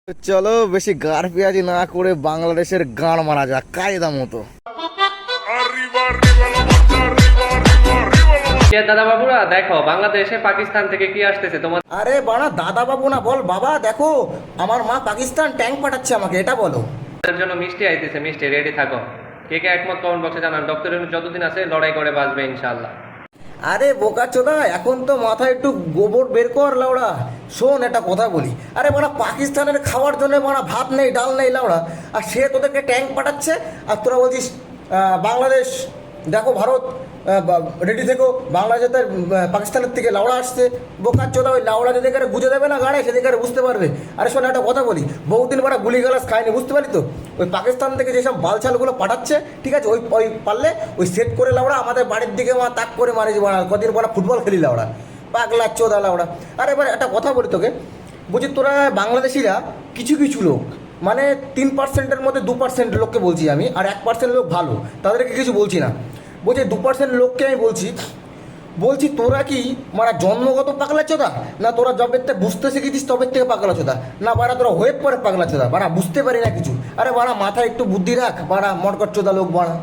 তো চলো বেশি গাড় পেঁয়াজি না করে বাংলাদেশের গান মারা যাক কায়দা মতো। দাদা বাবুরা দেখো বাংলাদেশে পাকিস্তান থেকে কি আসতেছে তোমার আরে বাড়া দাদা বাবু না বল বাবা, দেখো আমার মা পাকিস্তান ট্যাঙ্ক পাঠাচ্ছে আমাকে, এটা বলো। জন্য মিষ্টি আইতেছে, মিষ্টি রেডি থাকো। কে কে একমত কমেন্ট বক্সে জানান। ডক্টর ইউনূস যতদিন আছে লড়াই করে বাঁচবে ইনশাআল্লাহ। আরে বোকা চোদা, এখন তো মাথায় একটু গোবর বের কর লাউড়া। শোন একটা কথা বলি, আরে বাড়া পাকিস্তানের খাওয়ার জন্য বাড়া ভাত নেই ডাল নেই লাউড়া, আর সে তোদেরকে ট্যাঙ্ক পাঠাচ্ছে আর তোরা বলছিস বাংলাদেশ দেখো ভারত রেডি থেকো, বাংলাদেশে তার পাকিস্তানের থেকে লাউড়া আসছে। বোকার চোদা, ওই লাউড়া যেদিকে বুঝে দেবে না গাড়ে সেদিকে বুঝতে পারবে। আরে শোন একটা কথা বলি, বহুদিন বাড়া গুলি গালাস খায়নি, বুঝতে পারি তো। ওই পাকিস্তান থেকে যেসব বালছালগুলো পাঠাচ্ছে, ঠিক আছে, ওই ওই পারলে ওই সেট করে লাউড়া আমাদের বাড়ির দিকে তাক করে মারে যে কদিন বড়া ফুটবল খেলি লাউড়া, পাগলা চোদা লাউড়া। আরে এবার একটা কথা বলি তোকে, বুঝি তোরা বাংলাদেশিরা কিছু কিছু লোক, মানে 3%-এর মধ্যে 2% লোককে বলছি আমি, আর 1% লোক ভালো, তাদেরকে কিছু বলছি না। বলছি 2% লোককে আমি বলছি তোরা কি মানে জন্মগত পাগলা চোদা, না তোরা যবে থেকে বুঝতে শিখেছিস তবে থেকে পাগলা চোদা, না বাড়া তোরা হয়ে পরে পাগলা চোদা, বাড়া বুঝতে পারি না কিছু। আরে বাড়া মাথায় একটু বুদ্ধি রাখ বাড়া, মটকট চোদা লোক বাড়া।